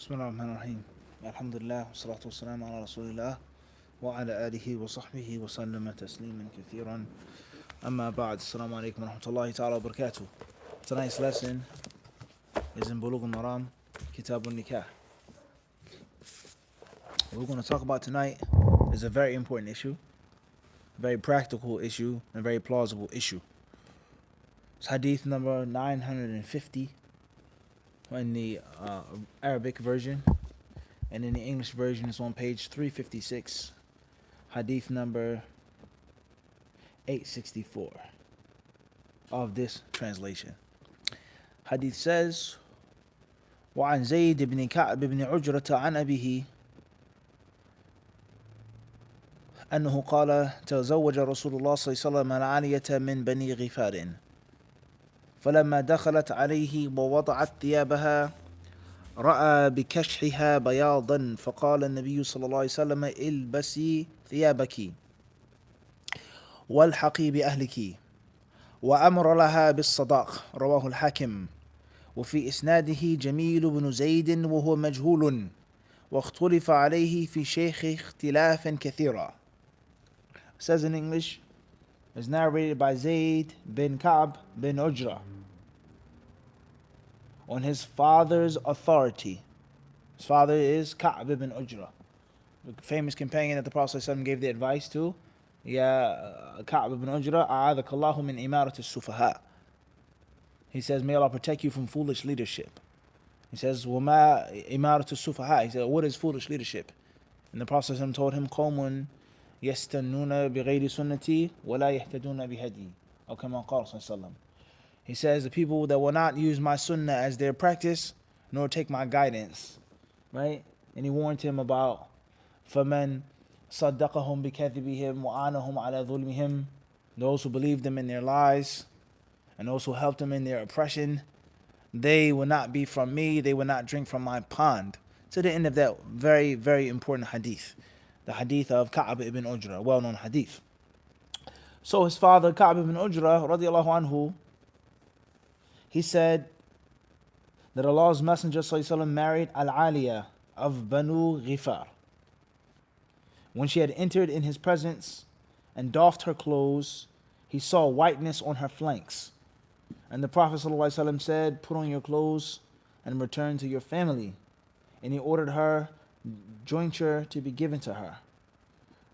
بسم الله الرحمن الرحيم الحمد لله والصلاة والسلام على رسول الله وعلى آله وصحبه وسلم تسليما كثيرا أما بعد السلام عليكم ورحمة الله تعالى وبركاته. Tonight's lesson is in Bulugh Maram, Kitab Nikah. What we're going to talk about tonight is a very important issue, a very practical issue, and a very plausible issue. It's hadith number 950 in the Arabic version, and in the English version it's on page 356, hadith number 864 of this translation. Hadith says, وعن زيد بن كعب بن عجرة عن أبيه أنه قال تزوج رسول الله صلى الله عليه وسلم العالية من بني غفار فلما دخلت عليه ووضعت ثيابها رأى بكشحها بياضا فقال النبي صلى الله عليه وسلم البسي ثيابك والحقي بأهلك وأمر لها بالصداق. رواه الحاكم. وفي إسناده جميل بن زيد وهو مجهول واختلف عليه في شيخ اختلافا كثيرا. It says in English, is narrated by Zayd bin Ka'b bin Ujra on his father's authority. His father is Ka'b bin Ujra, the famous companion that the Prophet ﷺ gave the advice to. Ya Ka'b bin Ujra, a'adhakallahu min imarat as-sufaha. He says, may Allah protect you from foolish leadership. He says, وَمَا إِمَارَةُ السُّفَهَاءِ. He said, what is foolish leadership? And the Prophet ﷺ told him, قَوْمٌ يَسْتَنُّونَ بِغَيْرِ سُنَّتِي وَلَا يَهْتَدُونَ بِهَدِي. Or كما قال صلى الله عليه وسلم. He says, the people that will not use my sunnah as their practice, nor take my guidance. Right? And he warned him about فَمَنْ صَدَّقَهُمْ بِكَذِبِهِمْ وَعَانَهُمْ عَلَى ظُلْمِهِمْ. Those who believed them in their lies, and those who helped them in their oppression, they will not be from me, they will not drink from my pond. To the end of that very, very important hadith. The hadith of Ka'b ibn Ujra, well-known hadith. So his father, Ka'b ibn Ujra, radiallahu anhu, he said that Allah's Messenger ﷺ married Al-Aliyah of Banu Ghifar. When she had entered in his presence and doffed her clothes, he saw whiteness on her flanks. And the Prophet ﷺ said, put on your clothes and return to your family. And he ordered her jointure to be given to her.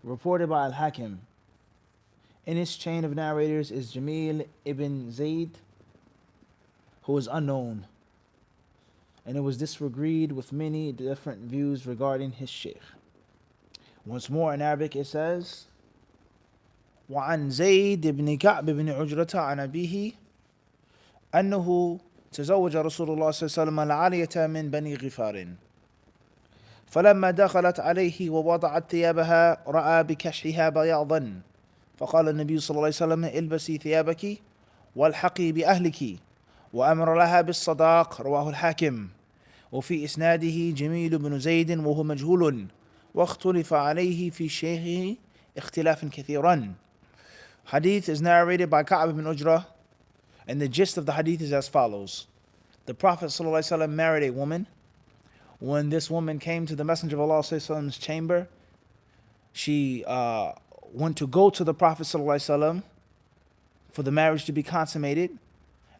Reported by Al-Hakim. In his chain of narrators is Jamil ibn Zayd, who is unknown. And it was disagreed with many different views regarding his sheikh. Once more in Arabic it says, وعن زيد بن كعب بن عجرة عن أبيه أنه تزوج رسول الله صلى الله عليه وسلم العالية من بني غفار فلما دخلت عليه ووضعت ثيابها رأى بكشحها بياضا فقال النبي صلى الله عليه وسلم البسي ثيابك والحقي بأهلك وأمر لها بالصداق. رواه الحاكم. وفي إسناده جميل بن زيد وهو مجهول واختلف عليه في شيخه اختلافا كثيرا. Hadith is narrated by Ka'b ibn Ujra, and the gist of the hadith is as follows. The Prophet ﷺ married a woman. When this woman came to the Messenger of Allah ﷺ's chamber, she went to go to the Prophet ﷺ for the marriage to be consummated,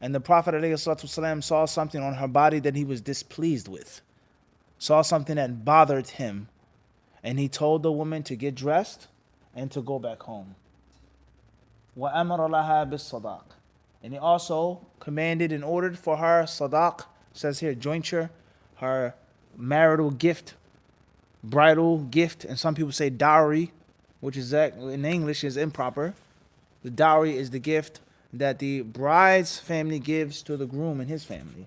and the Prophet ﷺ saw something on her body that he was displeased with, saw something that bothered him, and he told the woman to get dressed and to go back home. وَأَمَرَ لَهَا بِالصَّدَاقِ. And he also commanded and ordered for her sadaq, says here jointure, her marital gift, bridal gift, and some people say dowry, which is that in English is improper. The dowry is the gift that the bride's family gives to the groom and his family.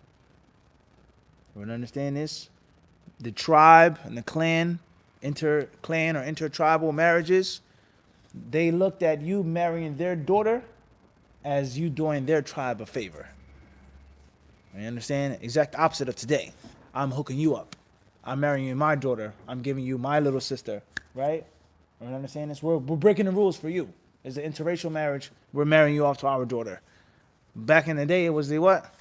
You understand this? The tribe and the clan, inter-clan or inter-tribal marriages, they looked at you marrying their daughter as you doing their tribe a favor. You understand? Exact opposite of today. I'm hooking you up. I'm marrying you my daughter. I'm giving you my little sister. Right? You understand this? We're breaking the rules for you. It's an interracial marriage. We're marrying you off to our daughter. Back in the day, it was the what?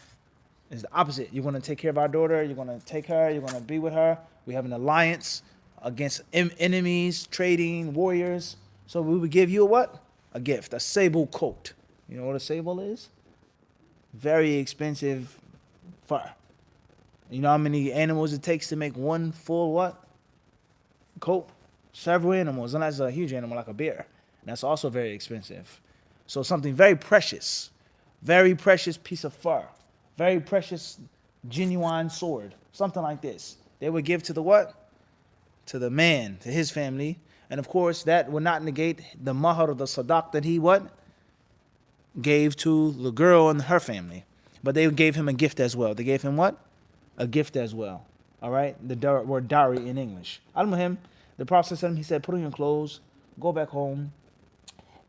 It's the opposite. You're going to take care of our daughter. You're going to take her. You're going to be with her. We have an alliance against enemies, trading, warriors. So we would give you a what? A gift, a sable coat. You know what a sable is? Very expensive fur. You know how many animals it takes to make one full what? Coat? Several animals, and that's a huge animal like a bear. And that's also very expensive. So something very precious piece of fur, very precious, genuine sword, something like this. They would give to the what? To the man, to his family. And of course, that would not negate the mahar, the sadaq that he what? Gave to the girl and her family. But they gave him a gift as well. They gave him what? A gift as well. All right? The word dowry in English. Al-Muhim, the Prophet he said, put on your clothes, go back home.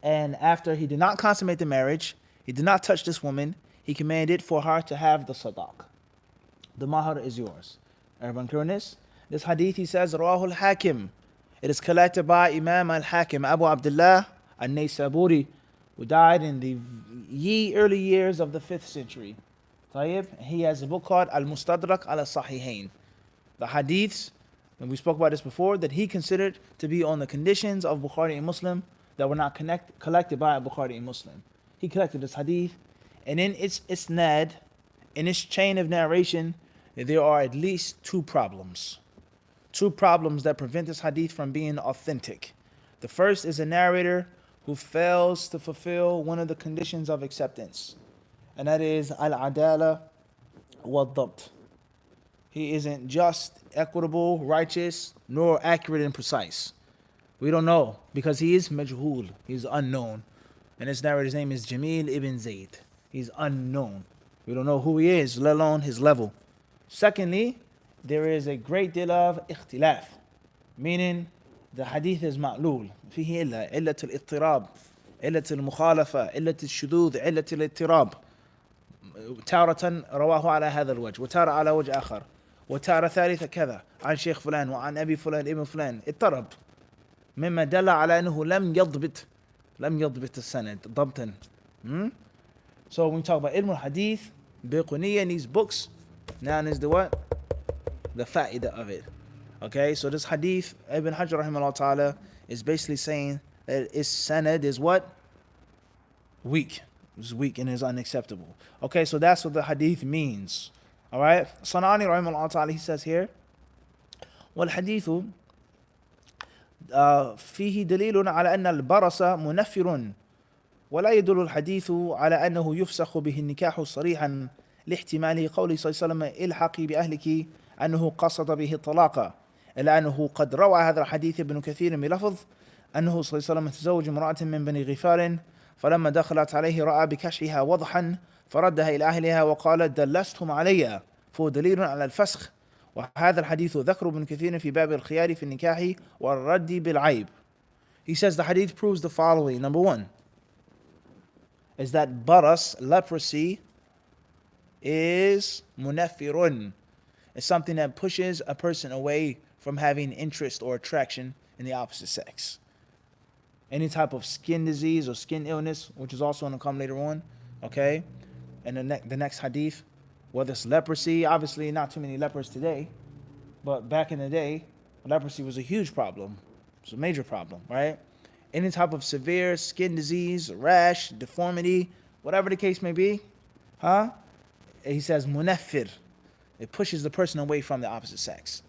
And after he did not consummate the marriage, he did not touch this woman, he commanded for her to have the sadaq. The mahar is yours. Everyone clear on this? This hadith, he says, Rawahul Hakim. It is collected by Imam al-Hakim, Abu Abdullah al-Naysaburi, who died in the early years of the 5th century. Tayyib, he has a book called Al-Mustadrak al-Sahihain. The hadiths, and we spoke about this before, that he considered to be on the conditions of Bukhari and Muslim that were not collected by Bukhari and Muslim. He collected this hadith, and in its isnad, in its chain of narration, there are at least two problems. Two problems that prevent this hadith from being authentic. The first is a narrator who fails to fulfill one of the conditions of acceptance, and that is al-adala wal-dabt. He isn't just, equitable, righteous, nor accurate and precise. We don't know, because he is majhul, he's unknown. And this narrator's name is Jamil ibn Zayd. He's unknown. We don't know who he is, let alone his level. Secondly, there is a great deal of ikhtilaf, meaning the hadith is ma'lul. فيه إلة الاضطراب، إلة المخالفة، إلة الشذوذ، إلة الاضطراب. تارة رواه على هذا الوجه، وتارة على وجه آخر، وتارة ثالثة كذا عن شيخ فلان وعن أبي فلان ابن فلان. اضطرب، مما دل على أنه لم يضبط السند ضبطا. So when we talk about ilm al-hadith, biquniyya in these books, now is the what? The fa'idah of it. Okay, so this hadith, Ibn Hajar rahimahullah ta'ala is basically saying that its sanad is what? Weak. It's weak and is unacceptable. Okay, so that's what the hadith means. Alright, Sanani rahimahullah ta'ala, he says here, والحديث فيه دليل على أن البرص منفر ولا يدل الحديث على أنه يفسخ به النكاح صريحا لاحتماله قوله صلى الله عليه وسلم الحقي بأهلك أنه قصد به الطلاق، إلا أنه قد روى هذا الحديث ابن كثير بلفظ أنه صلى الله عليه وسلم تزوج امرأة من بني غفار، فلما دخلت عليه رأى بكشفها وضحا فردها إلى أهلها وقال دلستهم علي، فهو دليل على الفسخ. وهذا الحديث ذكر ابن كثير في باب الخيار في النكاح والرد بالعيب. He says the hadith proves the following. Number one is that baras, leprosy, is munafirun. It's something that pushes a person away from having interest or attraction in the opposite sex. Any type of skin disease or skin illness, which is also going to come later on, okay? And the next hadith, whether it's leprosy, obviously not too many lepers today, but back in the day, leprosy was a huge problem. It's a major problem, right? Any type of severe skin disease, rash, deformity, whatever the case may be, he says munafir. It pushes the person away from the opposite sex.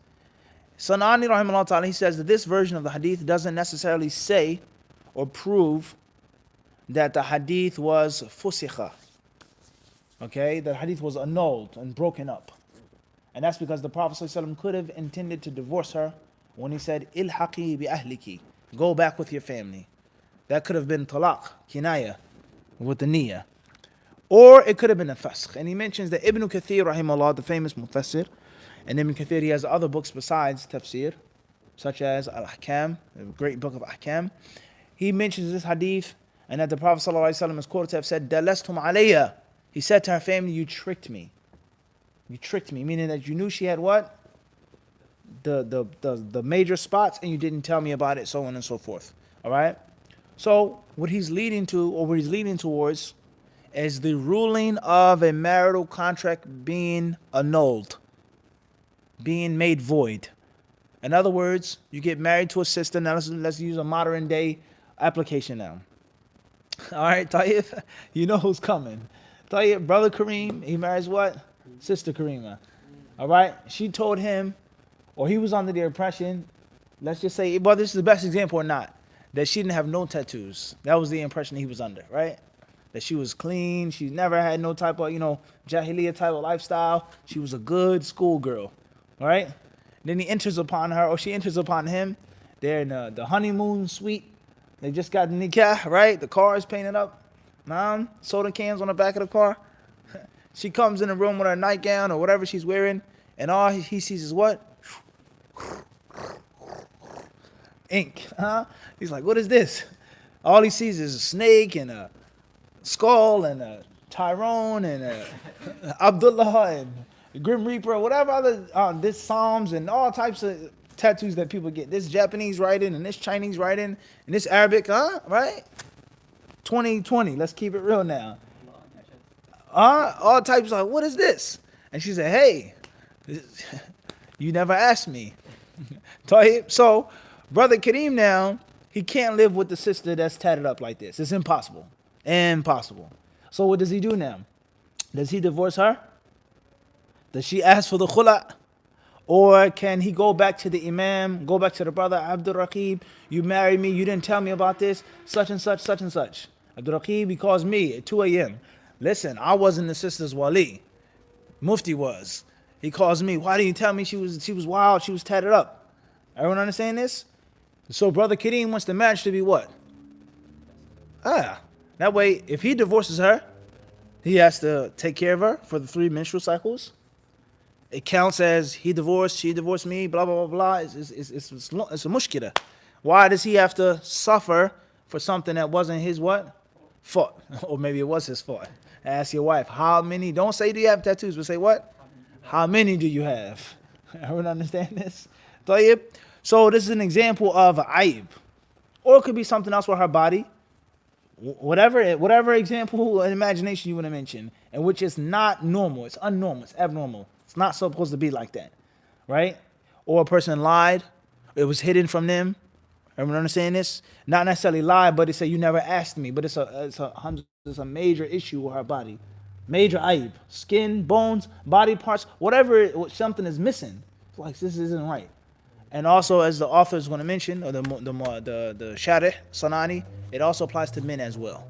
Sanani rahimahullah ta'ala, he says that this version of the hadith doesn't necessarily say or prove that the hadith was fusikha. Okay, the hadith was annulled and broken up. And that's because the Prophet ﷺ could have intended to divorce her when he said, ilhaqi bi ahliki, go back with your family. That could have been talaq, kinaya, with the niyyah. Or it could have been a fasq. And he mentions that Ibn Kathir, rahimahullah, the famous mufassir, and Ibn Kathir, he has other books besides tafsir, such as Al-Ahkam, a great book of Ahkam. He mentions this hadith, and that the Prophet ﷺ is quoted to have said, dalastum alayya. He said to her family, you tricked me. You tricked me, meaning that you knew she had what? The major spots, and you didn't tell me about it, so on and so forth. All right? So what he's leading to, or what he's leading towards, is the ruling of a marital contract being annulled, being made void. In other words, you get married to a sister. Now let's use a modern day application now. All right, Tayyip, you know who's coming. Tayyip, brother Kareem, he marries what? Sister Karima. All right, she told him, or he was under the impression, let's just say, whether this is the best example or not, that she didn't have no tattoos. That was the impression he was under, right? That she was clean. She never had no type of, jahiliyyah type of lifestyle. She was a good schoolgirl, all right? Then he enters upon her, or she enters upon him. They're in the honeymoon suite. They just got the nikah, right? The car is painted up. Soda cans on the back of the car. She comes in the room with her nightgown or whatever she's wearing, and all he sees is what? Ink. He's like, what is this? All he sees is a snake and a skull and a Tyrone and a Abdullah and Grim Reaper, whatever other this Psalms and all types of tattoos that people get. This Japanese writing and this Chinese writing and this Arabic, right? 2020. Let's keep it real now. All types of, what is this? And she said, hey, you never asked me. So, brother Kareem now, he can't live with the sister that's tatted up like this. It's impossible. Impossible. So what does he do now? Does he divorce her? Does she ask for the khula? Or can he go back to the imam, go back to the brother, Abdul Raqib, you married me, you didn't tell me about this, such and such, such and such. Abdul Raqib, he calls me at 2 a.m. Listen, I wasn't the sister's wali. Mufti was. He calls me, why didn't you tell me she was wild, she was tatted up? Everyone understand this? So brother Kareem wants the marriage to be what? That way, if he divorces her, he has to take care of her for the 3 menstrual cycles. It counts as he divorced, she divorced me, blah, blah, blah, blah. It's a mushkila. Why does he have to suffer for something that wasn't his what? Fault. Or maybe it was his fault. Ask your wife, how many, don't say do you have tattoos, but say what? How many do you have? Everyone understand this? Tayyib? So this is an example of aib. Or it could be something else with her body. Whatever example and imagination you want to mention, and which is not normal, it's unnormal, it's abnormal. It's not supposed to be like that, right? Or a person lied, it was hidden from them. Everyone understand this? Not necessarily lied, but they say you never asked me. But it's a major issue with her body, major aib, skin, bones, body parts, whatever something is missing. It's like this isn't right. And also, as the author is going to mention, or the Sharih Sanani, it also applies to men as well.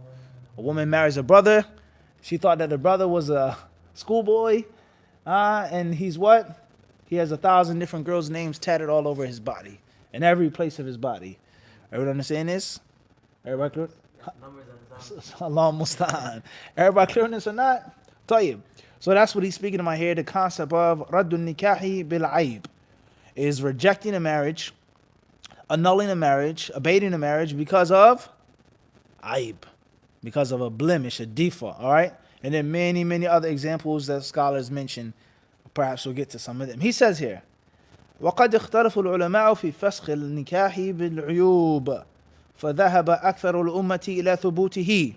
A woman marries a brother. She thought that the brother was a schoolboy, and he's what? He has 1,000 different girls' names tatted all over his body, in every place of his body. Everybody understand this? Everybody clear? Allah musta'an. Everybody clear on this or not? Tayyib. So that's what he's speaking about here, the concept of Raddun Nikahi bil Aib. Is rejecting a marriage, annulling a marriage, abating a marriage because of aib, because of a blemish, a default, all right? And then many, many other examples that scholars mention. Perhaps we'll get to some of them. He says here, وَقَدْ اخْتَلَفُ الْعُلَمَاءُ فِي فَسْخِ النِّكَاحِ بِالْعُيُوبِ فَذَهَبَ أَكْثَرُ الْأُمَّةِ إِلَى ثُبُوتِهِ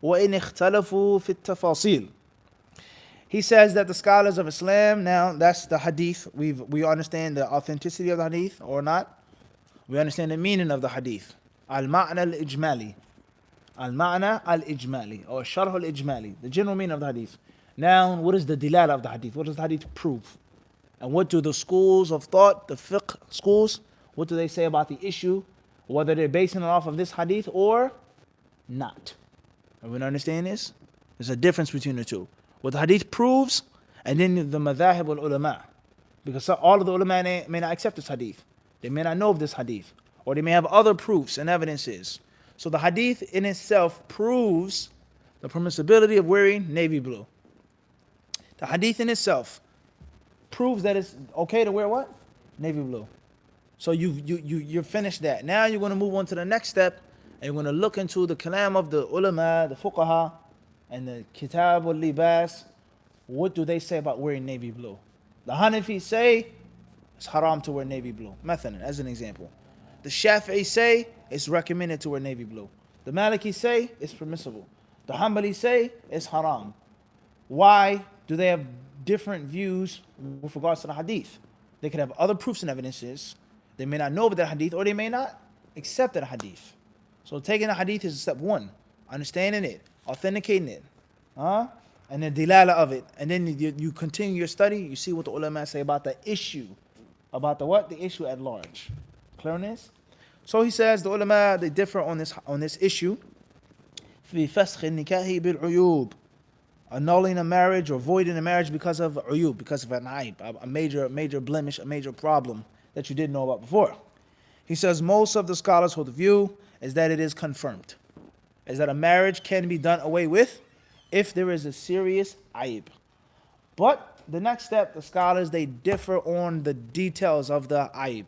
وَإِنْ اخْتَلَفُوا فِي التَّفَاصِيلِ. He says that the scholars of Islam, now that's the hadith, we understand the authenticity of the hadith or not. We understand the meaning of the hadith. Al-ma'na al-ijmali. Al-ma'na al-ijmali, or sharh al-ijmali, the general meaning of the hadith. Now, what is the dilal of the hadith? What does the hadith prove? And what do the schools of thought, the fiqh schools, what do they say about the issue? Whether they're basing it off of this hadith or not. Everyone understand this? There's a difference between the two. What the hadith proves, and then the madhahib al-ulama. Because all of the ulama may not accept this hadith. They may not know of this hadith. Or they may have other proofs and evidences. So the hadith in itself proves the permissibility of wearing navy blue. The hadith in itself proves that it's okay to wear what? Navy blue. So you're finished that. Now you're going to move on to the next step, and you're going to look into the kalam of the ulama, the fuqaha, and the kitab al-libas. What do they say about wearing navy blue? The Hanafis say it's haram to wear navy blue. Mathalan, as an example. The Shafi'i say it's recommended to wear navy blue. The Maliki say it's permissible. The The Hanbalis say it's haram. Why do they have different views with regards to the hadith? They could have other proofs and evidences. They may not know about the hadith, or they may not accept the hadith. So taking the hadith is step one. Understanding it, authenticating it, and the dilala of it. And then you continue your study, you see what the ulama say about the issue. About the what? The issue at large. Clear on this? So he says the ulama, they differ on this issue. في فسخ النكاح بالعيوب, annulling a marriage or voiding a marriage because of uyub, because of an aib, a major blemish, a major problem that you didn't know about before. He says most of the scholars hold the view is that it is confirmed, is that a marriage can be done away with if there is a serious aib. But the next step, the scholars, they differ on the details of the aib.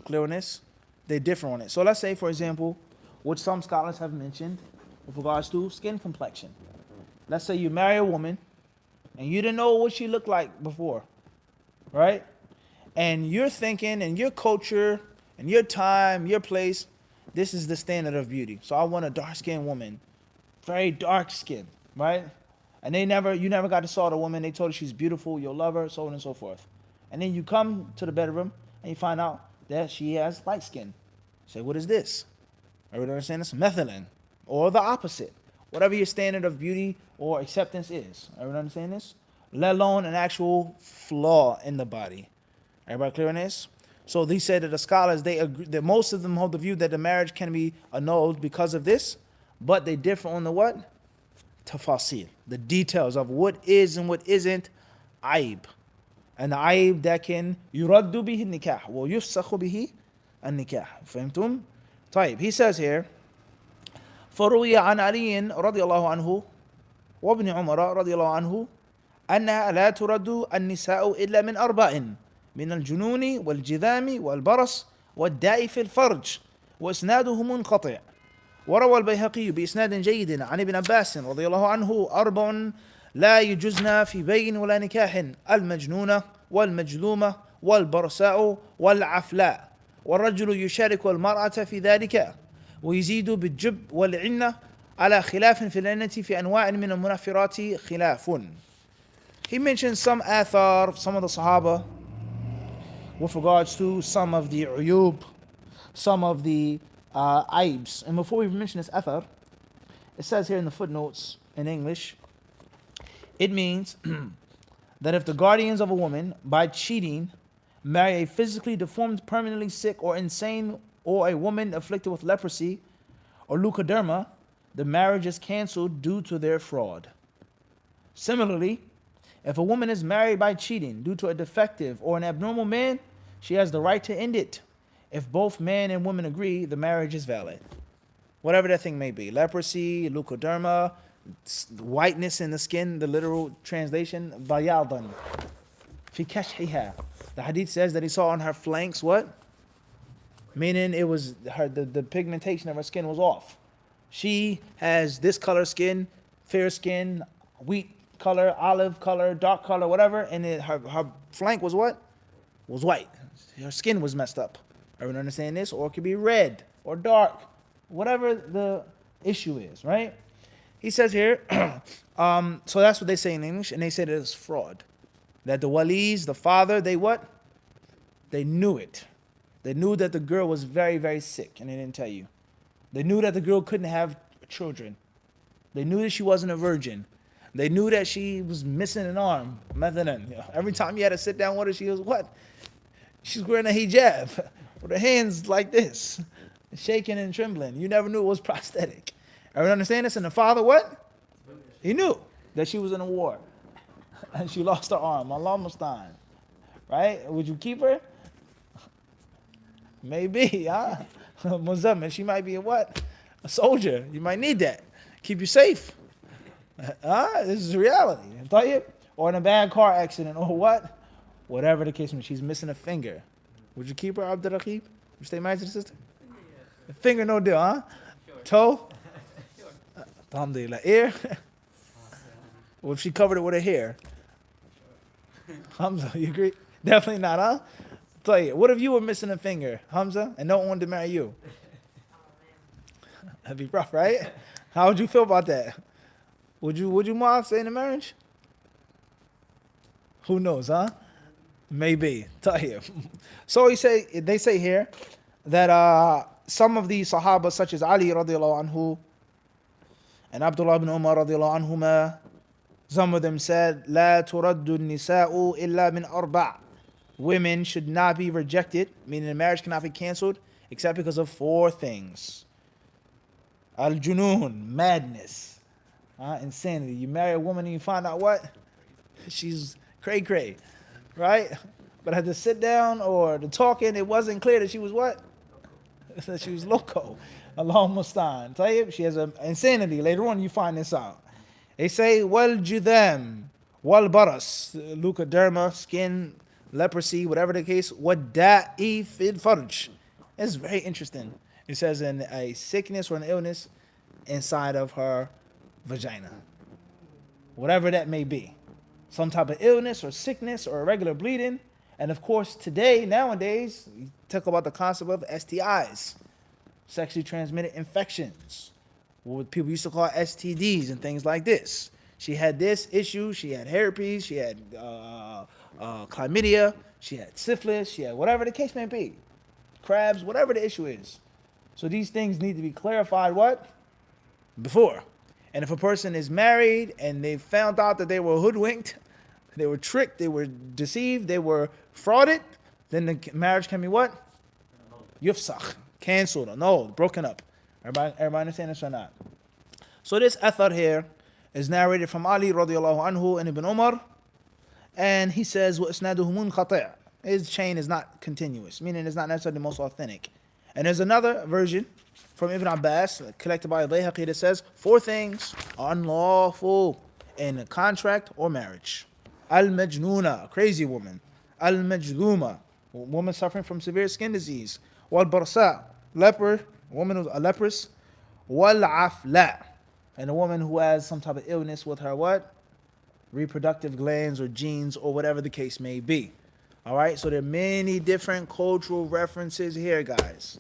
Clear on this? They differ on it. So let's say, for example, which some scholars have mentioned with regards to skin complexion. Let's say you marry a woman and you didn't know what she looked like before, right? And you're thinking in your culture, in your time, your place, this is the standard of beauty. So I want a dark-skinned woman, very dark skin, right? And you never got to saw the woman. They told her she's beautiful, you'll love her, so on and so forth. And then you come to the bedroom and you find out that she has light skin. You say, what is this? Everybody understand this? Methylene, or the opposite. Whatever your standard of beauty or acceptance is. Everybody understand this? Let alone an actual flaw in the body. Everybody clear on this? So they say that the scholars, they agree, that most of them hold the view that the marriage can be annulled because of this, but they differ on the what? Tafasil, the details of what is and what isn't aib. And the aib that can yuraddu bihi nikah, wa yufsakhu bihi an-nikah. فهمتم? طيب, he says here, فروي عن علي رضي الله عنه وابن عمر رضي الله عنه أنها لا ترد النساء إلا من أربع من الجنون والجذام والبرص والداء في الفرج وإسناده منقطع. وروى البيهقي بإسناد جيد عن ابن عباس رضي الله عنه أربع لا يجزن في بين ولا نكاح: المجنونة والمجذومة والبرصاء والعفلاء. والرجل يشارك المرأة في ذلك ويزيد بالجب والعنة على خلاف في العنة في أنواع من المنفرات خلاف. He mentions some athar, some of the Sahaba, with regards to some of the uyub, some of the aibs. And before we mention this athar, it says here in the footnotes in English, it means that if the guardians of a woman, by cheating, marry a physically deformed, permanently sick or insane, or a woman afflicted with leprosy or leukoderma, the marriage is cancelled due to their fraud. Similarly, if a woman is married by cheating due to a defective or an abnormal man, she has the right to end it. If both man and woman agree, the marriage is valid. Whatever that thing may be. Leprosy, leukoderma, whiteness in the skin, the literal translation, bayadan. Fi kashhiha. The hadith says that he saw on her flanks what? Meaning it was the pigmentation of her skin was off. She has this color skin, fair skin, wheat color, olive color, dark color, whatever, and her flank was what? Was white. Her skin was messed up. Everyone understand this? Or it could be red or dark, whatever the issue is, right? He says here, so that's what they say in English, and they say that it's fraud. That the walis, the father, they what? They knew it. They knew that the girl was very, very sick, and they didn't tell you. They knew that the girl couldn't have children. They knew that she wasn't a virgin. They knew that she was missing an arm. Every time you had to sit down with her, she was what? She's wearing a hijab with her hands like this, shaking and trembling. You never knew it was prosthetic. Everyone understand this? And the father what? He knew that she was in a war. And she lost her arm. Allah Mustaan. Right? Would you keep her? Maybe, huh? Muzammil, she might be a what? A soldier. You might need that. Keep you safe. This is reality. Or in a bad car accident or what? Whatever the case may be. She's missing a finger. Would you keep her, Abdul Raqib? Would you stay married to the sister? A finger, no deal, huh? Sure. Toe? Sure. Alhamdulillah. Ear? Well, if she covered it with her hair? Hamza, you agree? Definitely not, huh? Tell you, what if you were missing a finger, Hamza, and no one wanted to marry you? That'd be rough, right? How would you feel about that? Would you mind staying in marriage? Who knows, huh? Maybe. Tayyib. So they say here that some of the Sahaba, such as Ali radiallahu anhu and Abdullah ibn Umar radiallahu anhuma, some of them said, لا ترد النساء إلا من أربع. Women should not be rejected, meaning the marriage cannot be cancelled, except because of 4 things. Al-junun, madness, insanity. You marry a woman and you find out what? She's cray-cray, right? But at the sit down or the talking, it wasn't clear that she was what? That she was loco. Allahumma musta'an. Tayyib, she has an insanity. Later on, you find this out. They say, wal judam, wal baras, leukoderma, skin, leprosy, whatever the case, wada'i fil farj. It's very interesting. It says in a sickness or an illness inside of her vagina. Whatever that may be. Some type of illness or sickness or irregular bleeding. And of course, nowadays, we talk about the concept of STIs, sexually transmitted infections. What people used to call STDs and things like this. She had this issue, she had herpes, she had chlamydia, she had syphilis, she had whatever the case may be. Crabs, whatever the issue is. So these things need to be clarified what? Before. And if a person is married and they found out that they were hoodwinked, they were tricked, they were deceived, they were frauded, then the marriage can be what? Yufsakh, cancelled, annulled, broken up. Everybody understand this or not? So this athar here is narrated from Ali radiallahu anhu and Ibn Umar, and he says, وَإِسْنَادُهُ مُنْقَطِعٌ. His chain is not continuous, meaning it's not necessarily the most authentic. And there's another version from Ibn Abbas, collected by Bayhaqi, that says 4 things are unlawful in a contract or marriage. Al-Majnuna, a crazy woman. Al-Majluma, a woman suffering from severe skin disease. Wal-Barsa, leper, a woman who's a leprous. Wal-Afla, and a woman who has some type of illness with her what? Reproductive glands or genes or whatever the case may be. All right, so there are many different cultural references here, guys.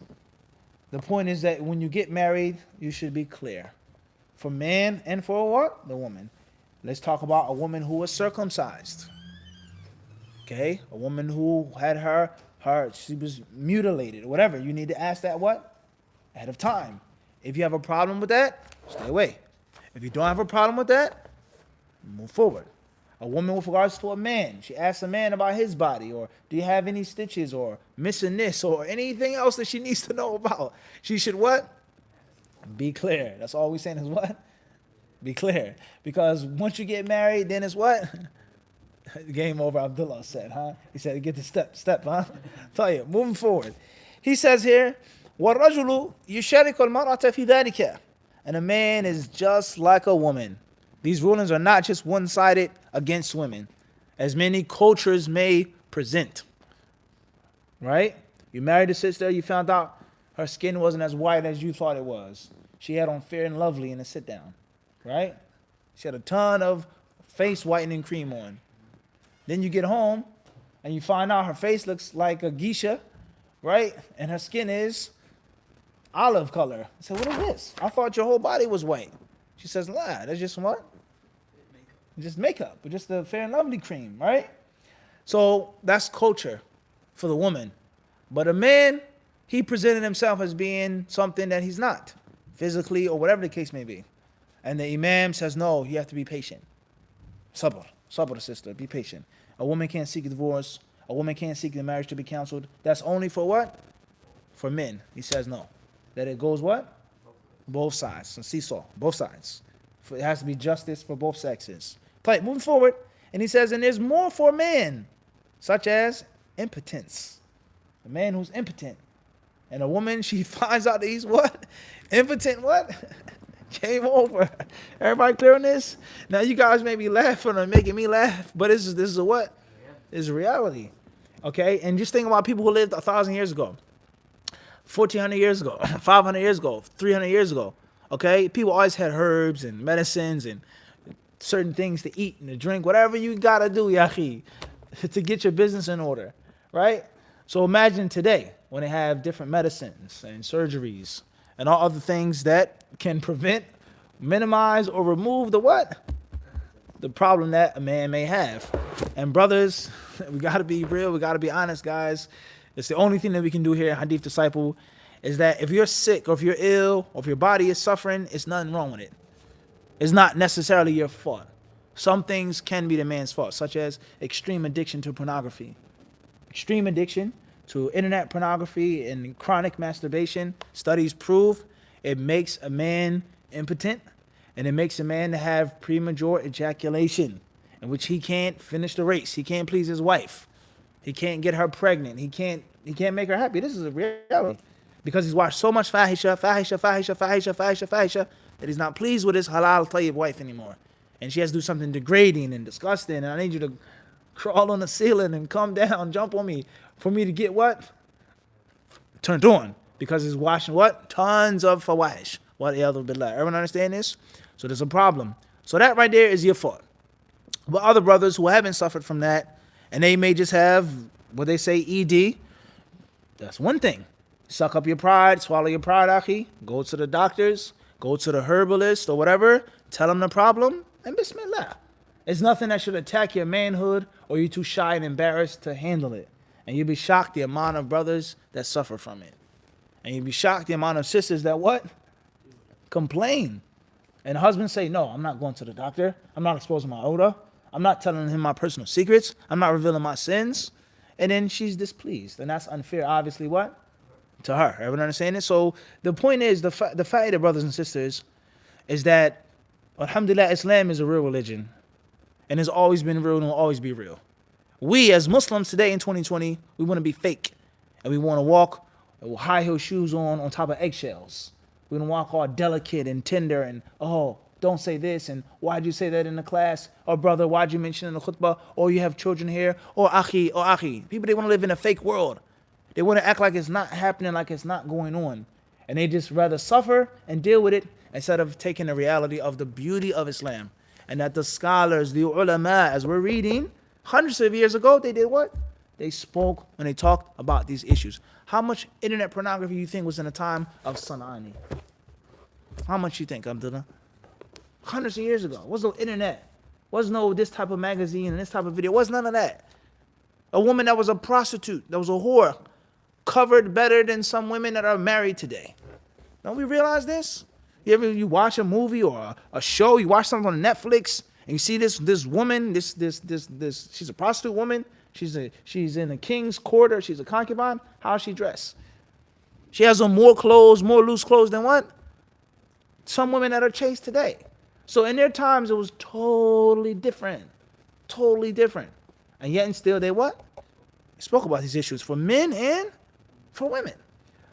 The point is that when you get married, you should be clear. For man and for what? The woman. Let's talk about a woman who was circumcised. Okay, a woman who had she was mutilated or whatever. You need to ask that what? Ahead of time. If you have a problem with that, stay away. If you don't have a problem with that, move forward. A woman with regards to a man, she asks a man about his body, or do you have any stitches, or missing this, or anything else that she needs to know about. She should what? Be clear. That's all we're saying is what? Be clear. Because once you get married, then it's what? Game over, Abdullah said, huh? He said, get the step, huh? Tell you, moving forward. He says here, وَالرَّجُلُ يُشَارِكُ الْمَرْأَةَ فِي ذَلِكَ. And a man is just like a woman. These rulings are not just one-sided against women, as many cultures may present. Right? You married a sister, you found out her skin wasn't as white as you thought it was. She had on Fair and Lovely in a sit-down. Right? She had a ton of face whitening cream on. Then you get home, and you find out her face looks like a geisha, right? And her skin is olive color. I said, what is this? I thought your whole body was white. She says, nah, that's just what? Just makeup, but just the Fair and Lovely cream, right? So that's culture for the woman. But a man, he presented himself as being something that he's not, physically or whatever the case may be. And the imam says, no, you have to be patient. Sabr, sister, be patient. A woman can't seek a divorce. A woman can't seek the marriage to be counseled. That's only for what? For men. He says no. That it goes what? Both sides. A seesaw, both sides. It has to be justice for both sexes. Right, moving forward. And he says, and there's more for men, such as impotence. A man who's impotent. And a woman, she finds out that he's what? Impotent what? Game over. Everybody clear on this? Now you guys may be laughing or making me laugh, but this is a what? This is reality. Okay? And just think about people who lived 1,000 years ago, 1,400 years ago, 500 years ago, 300 years ago. Okay? People always had herbs and medicines and certain things to eat and to drink, whatever you gotta do, yahi, to get your business in order. Right? So imagine today when they have different medicines and surgeries and all other things that can prevent minimize or remove the what? The problem that a man may have. And brothers, we gotta be real, we gotta be honest, guys. It's the only thing that we can do here at Hadith Disciple is that if you're sick or if you're ill or if your body is suffering, it's nothing wrong with it. It's not necessarily your fault. Some things can be the man's fault, such as extreme addiction to pornography. Extreme addiction to internet pornography and chronic masturbation. Studies prove it makes a man impotent and it makes a man have premature ejaculation, in which he can't finish the race. He can't please his wife. He can't get her pregnant. He can't make her happy. This is a reality. Because he's watched so much fahisha, that he's not pleased with his halal tayyib wife anymore. And she has to do something degrading and disgusting. And I need you to crawl on the ceiling and come down, jump on me, for me to get what? Turned on. Because he's watching what? Tons of fawahish. What else billah. Everyone understand this? So there's a problem. So that right there is your fault. But other brothers who haven't suffered from that, and they may just have what they say ED, that's one thing. Suck up your pride, swallow your pride, akhi. Go to the doctors, go to the herbalist or whatever, tell them the problem, and bismillah. It's nothing that should attack your manhood or you're too shy and embarrassed to handle it. And you'll be shocked the amount of brothers that suffer from it. And you'll be shocked the amount of sisters that what? Complain. And husbands say, no, I'm not going to the doctor. I'm not exposing my odor. I'm not telling him my personal secrets. I'm not revealing my sins. And then she's displeased. And that's unfair, obviously, what? To her. Everyone understand it? So the point is, the faida, brothers and sisters, is that, alhamdulillah, Islam is a real religion. And has always been real and will always be real. We as Muslims today in 2020, we want to be fake. And we want to walk with high heel shoes on top of eggshells. We want to walk all delicate and tender and, oh, don't say this, and why'd you say that in the class? Or brother, why'd you mention in the khutbah? Or you have children here? Or akhi. People, they want to live in a fake world. They want to act like it's not happening, like it's not going on. And they just rather suffer and deal with it instead of taking the reality of the beauty of Islam. And that the scholars, the ulama, as we're reading, hundreds of years ago, they did what? They spoke and they talked about these issues. How much internet pornography you think was in the time of Sanani? How much you think, Abdullah? Hundreds of years ago. Was no internet. Was no this type of magazine and this type of video. Was none of that. A woman that was a prostitute, that was a whore, covered better than some women that are married today. Don't we realize this? You watch a movie or a show, you watch something on Netflix, and you see this woman, this she's a prostitute woman, she's in a king's quarter, she's a concubine. How is she dressed? She has on more loose clothes than what? Some women that are chaste today. So in their times, it was totally different. Totally different. And yet and still they what? They spoke about these issues for men and for women.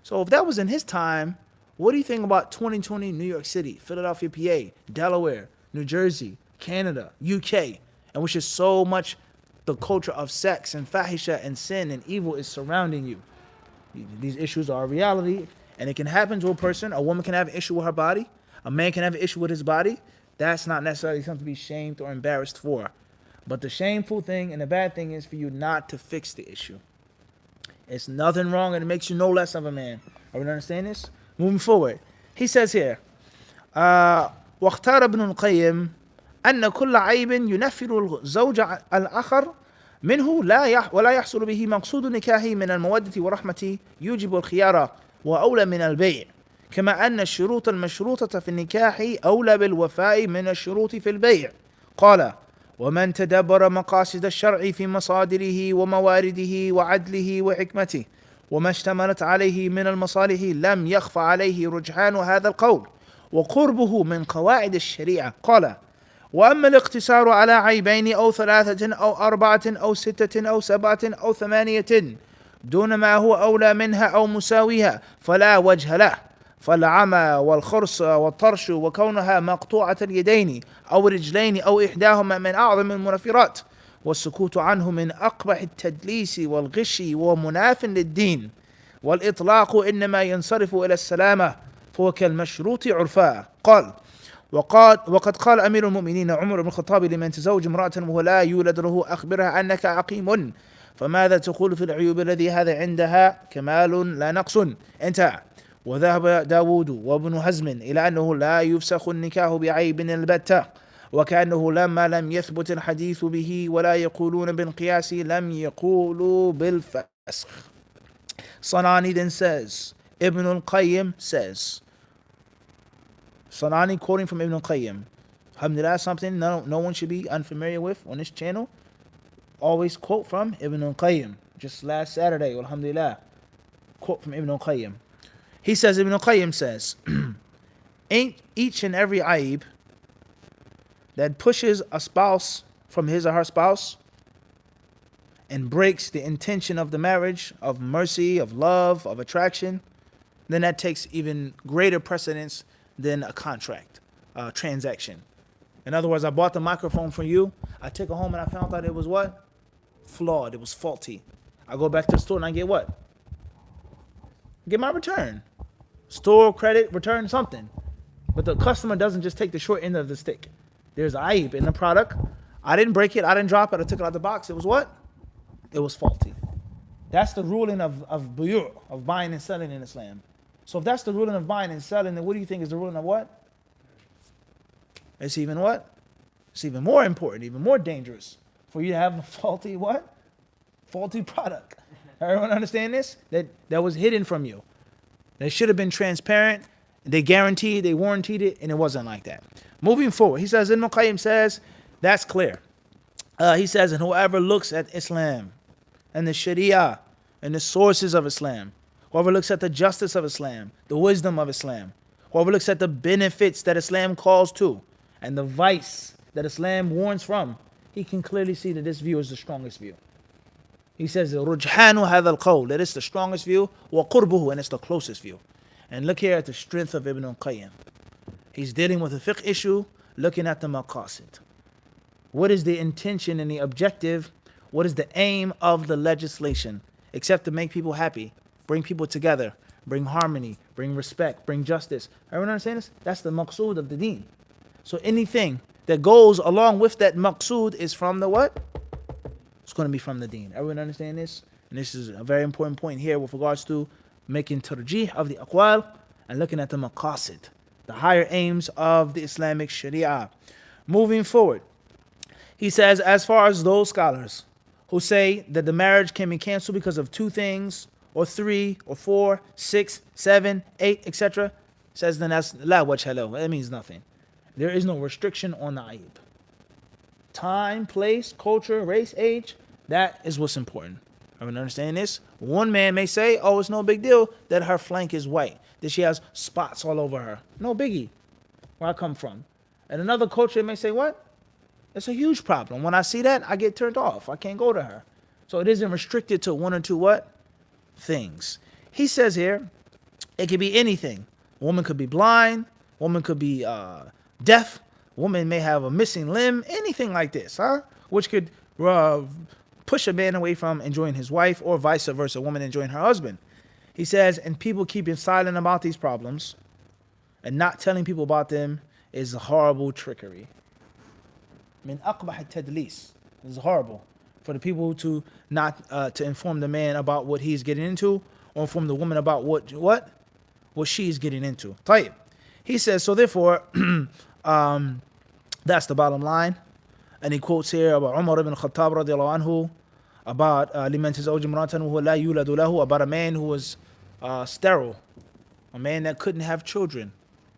So if that was in his time, what do you think about 2020 New York City, Philadelphia, PA, Delaware, New Jersey, Canada, UK, and which is so much the culture of sex and fahisha and sin and evil is surrounding you. These issues are a reality, and it can happen to a person. A woman can have an issue with her body. A man can have an issue with his body. That's not necessarily something to be shamed or embarrassed for. But the shameful thing and the bad thing is for you not to fix the issue. It's nothing wrong, and it makes you no less of a man. Are we understand this? Moving forward. He says here, وَاخْتَارَ ابْنُ الْقَيِّمِ أَنَّ كُلَّ عَيْبٍ يُنَفِّرُ الزَّوْجَ الْآخَرِ منه ولا يحصل به مقصود نكاحه من المودة ورحمة يوجب الخيار وأولى من البيع كما أن الشروط المشروطة في النكاح أولى بالوفاء من الشروط في البيع. قال: ومن تدبر مقاصد الشرع في مصادره وموارده وعدله وحكمته وما اشتملت عليه من المصالح لم يخف عليه رجحان هذا القول وقربه من قواعد الشريعة. قال: وأما الاقتصار على عيبين أو ثلاثة أو أربعة أو ستة أو سبعة أو ثمانية دون ما هو أولى منها أو مساويها فلا وجه له، فالعمى والخرس والطرش وكونها مقطوعة اليدين أو رجلين أو إحداهما من أعظم المنفرات، والسكوت عنه من أقبح التدليس والغش ومناف للدين، والإطلاق إنما ينصرف إلى السلامة فهو كالمشروط عرفا. قال: وقد قال أمير المؤمنين عمر بن الخطاب لمن تزوج امرأة وهو لا يولد له: أخبرها أنك عقيم، فماذا تقول في العيوب الذي هذا عندها كمال لا نقص. انتهى. وذهب داود وابن حزم إلى أنه لا يفسخ النكاح بعيب البتة وكأنه لما لم يثبت الحديث به ولا يقولون بالقياس لم يقولوا بالفسخ. Sanani then says, Ibn al-Qayyim says, Sanani quoting from Ibn al-Qayyim, alhamdulillah, something no one should be unfamiliar with on this channel. Always quote from Ibn al-Qayyim. Just last Saturday, alhamdulillah, quote from Ibn al-Qayyim. He says, Ibn al-Qayyim says, ain't each and every aib that pushes a spouse from his or her spouse and breaks the intention of the marriage, of mercy, of love, of attraction, then that takes even greater precedence than a contract, transaction. In other words, I bought the microphone from you, I took it home and I found out it was what? Flawed, it was faulty. I go back to the store and I get what? Get my return. Store, credit, return, something. But the customer doesn't just take the short end of the stick. There's aib in the product. I didn't break it, I didn't drop it, I took it out the box. It was what? It was faulty. That's the ruling of buyu', of buying and selling in Islam. So if that's the ruling of buying and selling, then what do you think is the ruling of what? It's even what? It's even more important, even more dangerous for you to have a faulty what? Faulty product. Everyone understand this? That was hidden from you. They should have been transparent. They guaranteed, they warranted it, and it wasn't like that. Moving forward, he says, Ibn Qayyim says, that's clear. He says, and whoever looks at Islam and the Sharia and the sources of Islam, whoever looks at the justice of Islam, the wisdom of Islam, whoever looks at the benefits that Islam calls to, and the vice that Islam warns from, he can clearly see that this view is the strongest view. He says, رُجْحَانُ هَذَا الْقَوْلِ, that it's the strongest view, وَقُرْبُهُ, and it's the closest view. And look here at the strength of Ibn al-Qayyim. He's dealing with a fiqh issue, looking at the maqasid. What is the intention and the objective? What is the aim of the legislation? Except to make people happy, bring people together, bring harmony, bring respect, bring justice. Everyone understand this? That's the maqsood of the deen. So anything that goes along with that maqsood is from the what? It's going to be from the deen. Everyone understand this? And this is a very important point here with regards to making tarjih of the aqwal and looking at the maqasid, the higher aims of the Islamic Sharia. Moving forward, he says, as far as those scholars who say that the marriage can be canceled because of 2 things, or 3, or 4, 6, 7, 8, etc., says then that's la wajha lahu. That means nothing. There is no restriction on the aib. Time, place, culture, race, age, that is what's important. Everyone understand this? One man may say, oh, it's no big deal that her flank is white, that she has spots all over her. No biggie, where I come from. And another culture may say, what? It's a huge problem. When I see that, I get turned off. I can't go to her. So it isn't restricted to 1 or 2 what? Things. He says here, it could be anything. A woman could be blind. A woman could be deaf. A woman may have a missing limb. Anything like this, huh? Which could push a man away from enjoying his wife, or vice versa, a woman enjoying her husband. He says, and people keeping silent about these problems and not telling people about them is a horrible trickery. Min aqbah tadlis. This is horrible for the people to not to inform the man about what he's getting into, or inform the woman about what she's getting into. Tayyib. He says, so therefore, that's the bottom line. And he quotes here about Umar ibn Khattab radiallahu anhu, about liman tazawwaj imra'atan wa huwa la yuladu lahu, about a man who was sterile, a man that couldn't have children.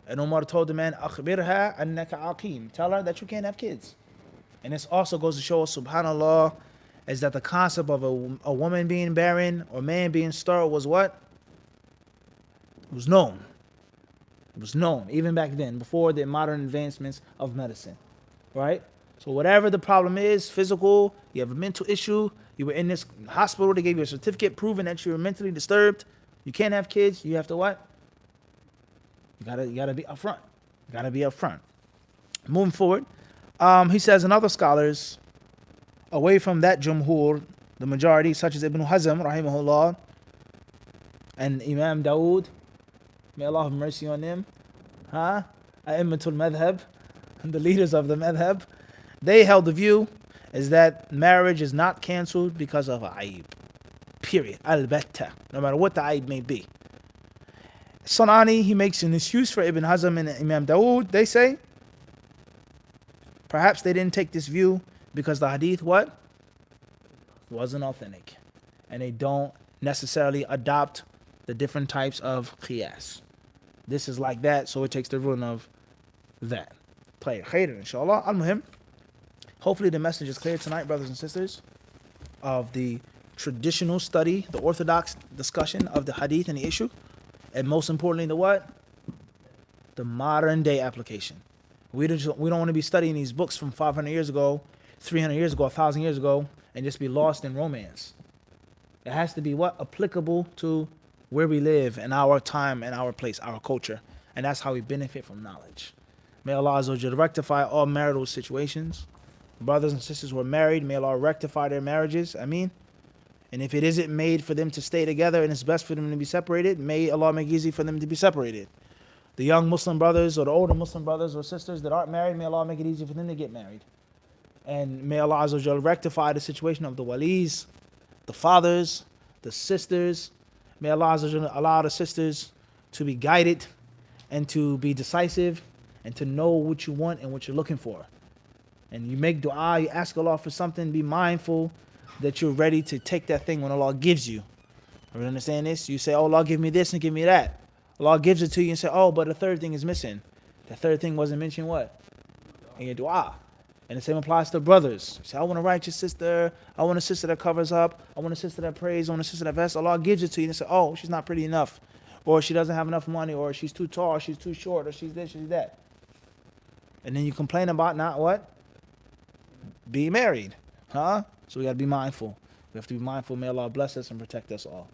And Umar told the man, akhbirha annaka aqim, tell her that you can't have kids. And this also goes to show us, subhanallah, is that the concept of a woman being barren or man being sterile was what? It was known. It was known even back then, before the modern advancements of medicine, right? So whatever the problem is, physical, you have a mental issue, you were in this hospital, they gave you a certificate proving that you were mentally disturbed, you can't have kids, you have to what? You gotta be upfront. You gotta be upfront. Moving forward, he says, and other scholars, away from that jumhur, the majority, such as Ibn Hazm, rahimahullah, and Imam Dawood, may Allah have mercy on them, A'immatul Madhab, and the leaders of the Madhab, they held the view is that marriage is not cancelled because of a aib. Period. Al-batta. No matter what the aib may be. Sanani, he makes an excuse for Ibn Hazm and Imam Dawood. They say, perhaps they didn't take this view because the hadith, what? Wasn't authentic. And they don't necessarily adopt the different types of qiyas. This is like that, so it takes the ruling of that. Play khairan, inshallah. Al-Muhim. Hopefully the message is clear tonight, brothers and sisters, of the traditional study, the orthodox discussion of the hadith and the issue. And most importantly, the what? The modern day application. We don't want to be studying these books from 500 years ago, 300 years ago, 1,000 years ago, and just be lost in romance. It has to be what? Applicable to where we live and our time and our place, our culture. And that's how we benefit from knowledge. May Allah Azza wa Jalla rectify all marital situations. Brothers and sisters who are married, may Allah rectify their marriages. Ameen. And if it isn't made for them to stay together and it's best for them to be separated, may Allah make it easy for them to be separated. The young Muslim brothers or the older Muslim brothers or sisters that aren't married, may Allah make it easy for them to get married. And may Allah Azza wa Jalla rectify the situation of the walis, the fathers, the sisters. May Allah Azza wa Jalla allow the sisters to be guided and to be decisive and to know what you want and what you're looking for. And you make dua, you ask Allah for something, be mindful that you're ready to take that thing when Allah gives you. You understand this? You say, oh, Allah, give me this and give me that. Allah gives it to you and say, oh, but the third thing is missing. The third thing wasn't mentioned what? In your dua. And the same applies to brothers. You say, I want a righteous sister. I want a sister that covers up. I want a sister that prays. I want a sister that vests. Allah gives it to you and say, oh, she's not pretty enough. Or she doesn't have enough money. Or she's too tall. Or she's too short. Or she's this, she's that. And then you complain about not what? Being married. Huh? So we got to be mindful. We have to be mindful. May Allah bless us and protect us all.